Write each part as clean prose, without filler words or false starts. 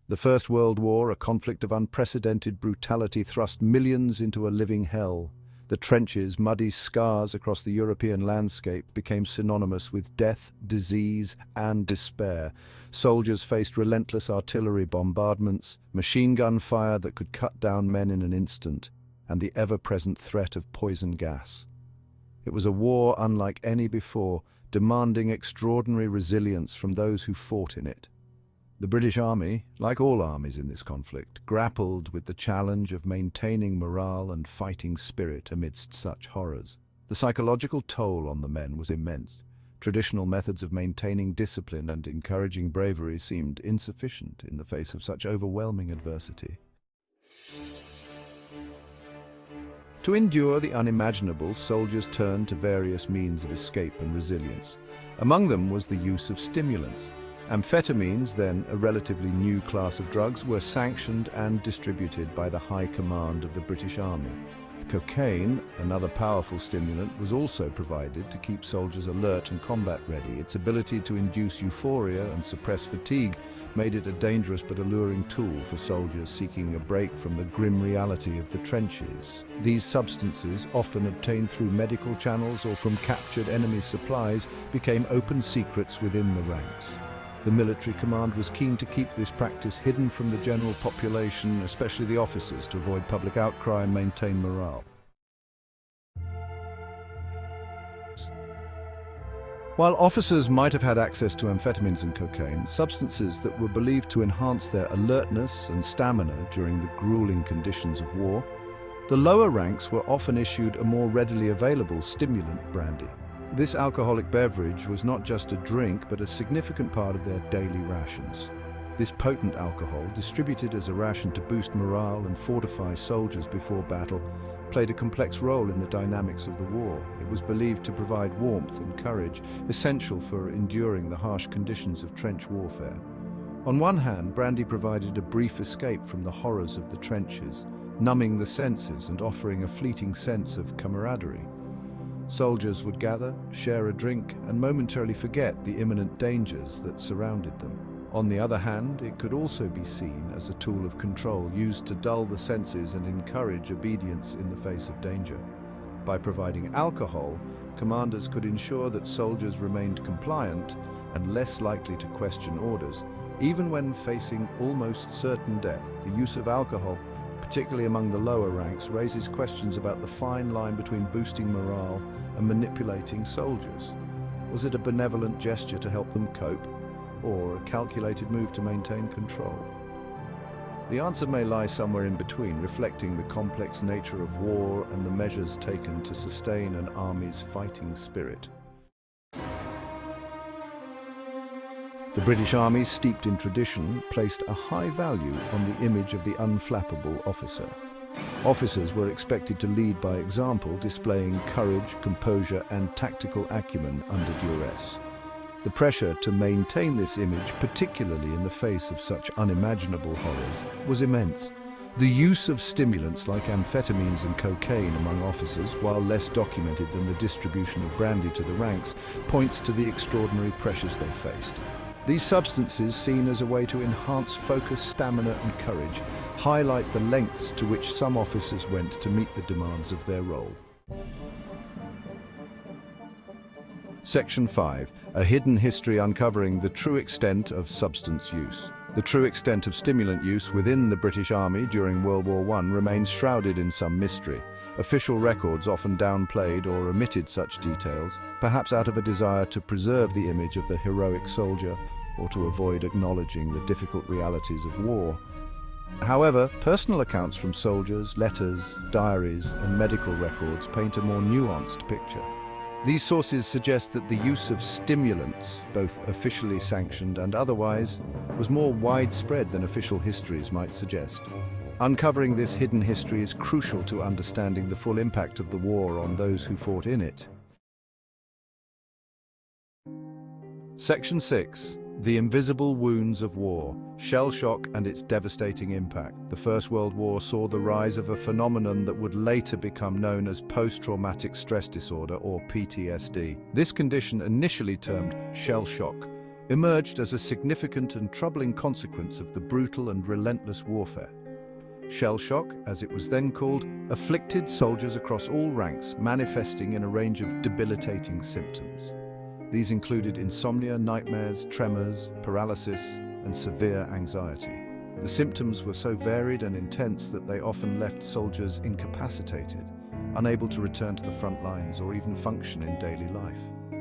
The First World War, a conflict of unprecedented brutality, thrust millions into a living hell. The trenches, muddy scars across the European landscape, became synonymous with death, disease, and despair. Soldiers faced relentless artillery bombardments, machine gun fire that could cut down men in an instant, and the ever-present threat of poison gas. It was a war unlike any before, demanding extraordinary resilience from those who fought in it. The British Army, like all armies in this conflict, grappled with the challenge of maintaining morale and fighting spirit amidst such horrors. The psychological toll on the men was immense. Traditional methods of maintaining discipline and encouraging bravery seemed insufficient in the face of such overwhelming adversity. To endure the unimaginable, soldiers turned to various means of escape and resilience. Among them was the use of stimulants. Amphetamines, then a relatively new class of drugs, were sanctioned and distributed by the High Command of the British Army. Cocaine, another powerful stimulant, was also provided to keep soldiers alert and combat-ready. Its ability to induce euphoria and suppress fatigue made it a dangerous but alluring tool for soldiers seeking a break from the grim reality of the trenches. These substances, often obtained through medical channels or from captured enemy supplies, became open secrets within the ranks. The military command was keen to keep this practice hidden from the general population, especially the officers, to avoid public outcry and maintain morale. While officers might have had access to amphetamines and cocaine, substances that were believed to enhance their alertness and stamina during the grueling conditions of war, the lower ranks were often issued a more readily available stimulant, brandy. This alcoholic beverage was not just a drink, but a significant part of their daily rations. This potent alcohol, distributed as a ration to boost morale and fortify soldiers before battle, played a complex role in the dynamics of the war. It was believed to provide warmth and courage, essential for enduring the harsh conditions of trench warfare. On one hand, brandy provided a brief escape from the horrors of the trenches, numbing the senses and offering a fleeting sense of camaraderie. Soldiers would gather, share a drink, and momentarily forget the imminent dangers that surrounded them. On the other hand, it could also be seen as a tool of control used to dull the senses and encourage obedience in the face of danger. By providing alcohol, commanders could ensure that soldiers remained compliant and less likely to question orders. Even when facing almost certain death, the use of alcohol, particularly among the lower ranks, raises questions about the fine line between boosting morale and manipulating soldiers. Was it a benevolent gesture to help them cope, or a calculated move to maintain control? The answer may lie somewhere in between, reflecting the complex nature of war and the measures taken to sustain an army's fighting spirit. The British Army, steeped in tradition, placed a high value on the image of the unflappable officer. Officers were expected to lead by example, displaying courage, composure, and tactical acumen under duress. The pressure to maintain this image, particularly in the face of such unimaginable horrors, was immense. The use of stimulants like amphetamines and cocaine among officers, while less documented than the distribution of brandy to the ranks, points to the extraordinary pressures they faced. These substances, seen as a way to enhance focus, stamina, and courage, highlight the lengths to which some officers went to meet the demands of their role. Section 5. A hidden history uncovering the true extent of substance use. The true extent of stimulant use within the British Army during World War I remains shrouded in some mystery. Official records often downplayed or omitted such details, perhaps out of a desire to preserve the image of the heroic soldier or to avoid acknowledging the difficult realities of war. However, personal accounts from soldiers, letters, diaries, and medical records paint a more nuanced picture. These sources suggest that the use of stimulants, both officially sanctioned and otherwise, was more widespread than official histories might suggest. Uncovering this hidden history is crucial to understanding the full impact of the war on those who fought in it. Section 6. The invisible wounds of war, shell shock and its devastating impact. The First World War saw the rise of a phenomenon that would later become known as post-traumatic stress disorder, or PTSD. This condition, initially termed shell shock, emerged as a significant and troubling consequence of the brutal and relentless warfare. Shell shock, as it was then called, afflicted soldiers across all ranks, manifesting in a range of debilitating symptoms. These included insomnia, nightmares, tremors, paralysis, and severe anxiety. The symptoms were so varied and intense that they often left soldiers incapacitated, unable to return to the front lines or even function in daily life.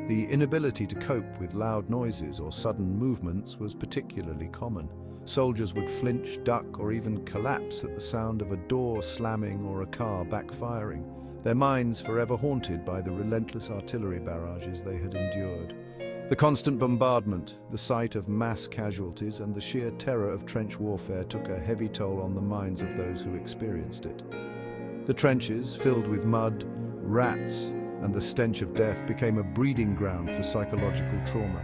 The inability to cope with loud noises or sudden movements was particularly common. Soldiers would flinch, duck, or even collapse at the sound of a door slamming or a car backfiring, their minds forever haunted by the relentless artillery barrages they had endured. The constant bombardment, the sight of mass casualties, and the sheer terror of trench warfare took a heavy toll on the minds of those who experienced it. The trenches, filled with mud, rats, and the stench of death, became a breeding ground for psychological trauma.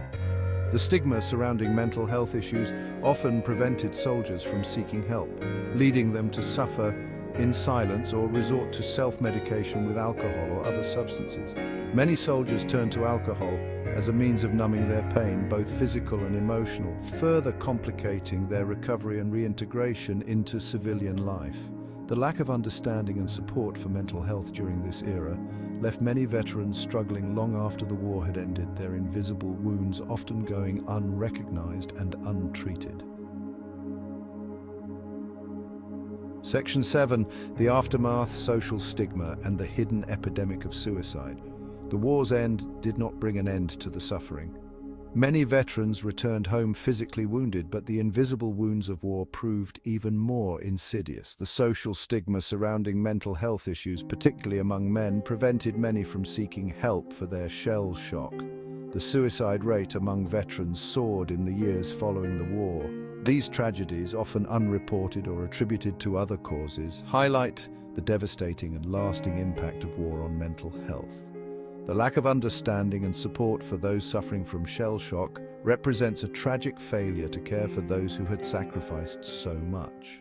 The stigma surrounding mental health issues often prevented soldiers from seeking help, leading them to suffer in silence or resort to self-medication with alcohol or other substances. Many soldiers turned to alcohol as a means of numbing their pain, both physical and emotional, further complicating their recovery and reintegration into civilian life. The lack of understanding and support for mental health during this era left many veterans struggling long after the war had ended, their invisible wounds often going unrecognized and untreated. Section 7. The aftermath, social stigma, and the hidden epidemic of suicide. The war's end did not bring an end to the suffering. Many veterans returned home physically wounded, but the invisible wounds of war proved even more insidious. The social stigma surrounding mental health issues, particularly among men, prevented many from seeking help for their shell shock. The suicide rate among veterans soared in the years following the war. These tragedies, often unreported or attributed to other causes, highlight the devastating and lasting impact of war on mental health. The lack of understanding and support for those suffering from shell shock represents a tragic failure to care for those who had sacrificed so much.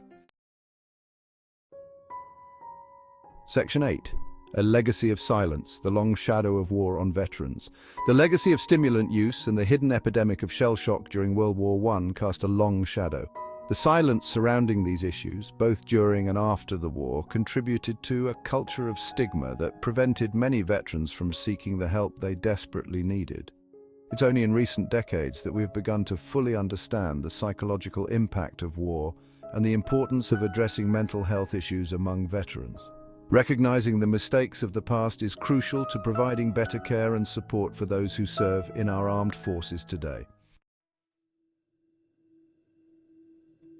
Section 8. A legacy of silence, the long shadow of war on veterans. The legacy of stimulant use and the hidden epidemic of shell shock during World War I cast a long shadow. The silence surrounding these issues, both during and after the war, contributed to a culture of stigma that prevented many veterans from seeking the help they desperately needed. It's only in recent decades that we've begun to fully understand the psychological impact of war and the importance of addressing mental health issues among veterans. Recognizing the mistakes of the past is crucial to providing better care and support for those who serve in our armed forces today.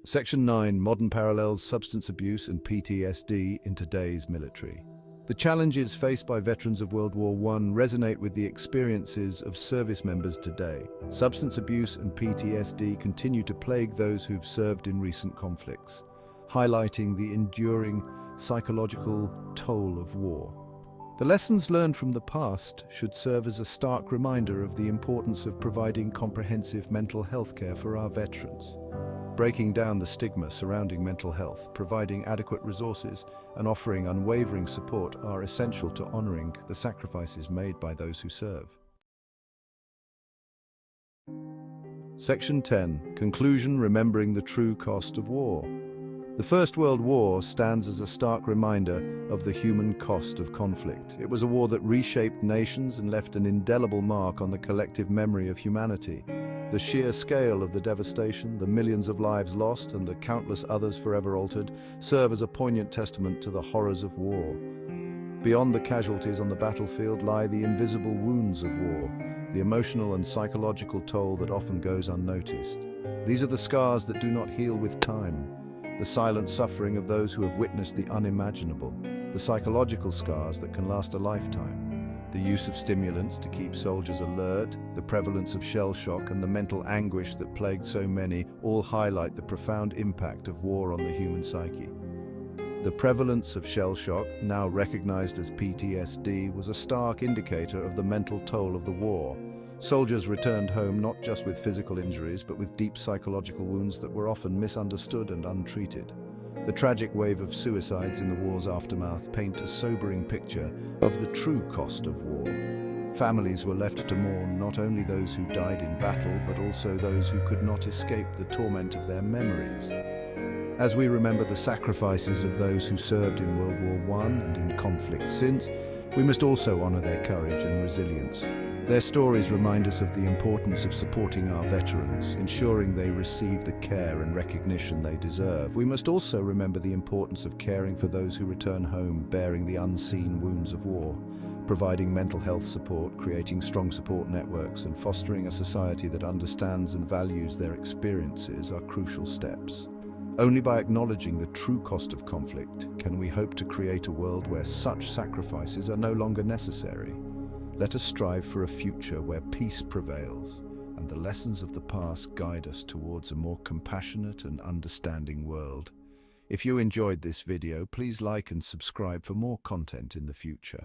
Section 9. Modern parallels, substance abuse and PTSD in today's military. The challenges faced by veterans of World War I resonate with the experiences of service members today. Substance abuse and PTSD continue to plague those who've served in recent conflicts, highlighting the enduring psychological toll of war. The lessons learned from the past should serve as a stark reminder of the importance of providing comprehensive mental health care for our veterans. Breaking down the stigma surrounding mental health, providing adequate resources, and offering unwavering support are essential to honoring the sacrifices made by those who serve. Section 10. Conclusion: remembering the true cost of war. The First World War stands as a stark reminder of the human cost of conflict. It was a war that reshaped nations and left an indelible mark on the collective memory of humanity. The sheer scale of the devastation, the millions of lives lost, and the countless others forever altered, serve as a poignant testament to the horrors of war. Beyond the casualties on the battlefield lie the invisible wounds of war, the emotional and psychological toll that often goes unnoticed. These are the scars that do not heal with time, the silent suffering of those who have witnessed the unimaginable, the psychological scars that can last a lifetime. The use of stimulants to keep soldiers alert, the prevalence of shell shock, and the mental anguish that plagued so many all highlight the profound impact of war on the human psyche. The prevalence of shell shock, now recognized as PTSD, was a stark indicator of the mental toll of the war. Soldiers returned home not just with physical injuries, but with deep psychological wounds that were often misunderstood and untreated. The tragic wave of suicides in the war's aftermath paint a sobering picture of the true cost of war. Families were left to mourn not only those who died in battle, but also those who could not escape the torment of their memories. As we remember the sacrifices of those who served in World War I and in conflict since, we must also honor their courage and resilience. Their stories remind us of the importance of supporting our veterans, ensuring they receive the care and recognition they deserve. We must also remember the importance of caring for those who return home bearing the unseen wounds of war. Providing mental health support, creating strong support networks, and fostering a society that understands and values their experiences are crucial steps. Only by acknowledging the true cost of conflict can we hope to create a world where such sacrifices are no longer necessary. Let us strive for a future where peace prevails and the lessons of the past guide us towards a more compassionate and understanding world. If you enjoyed this video, please like and subscribe for more content in the future.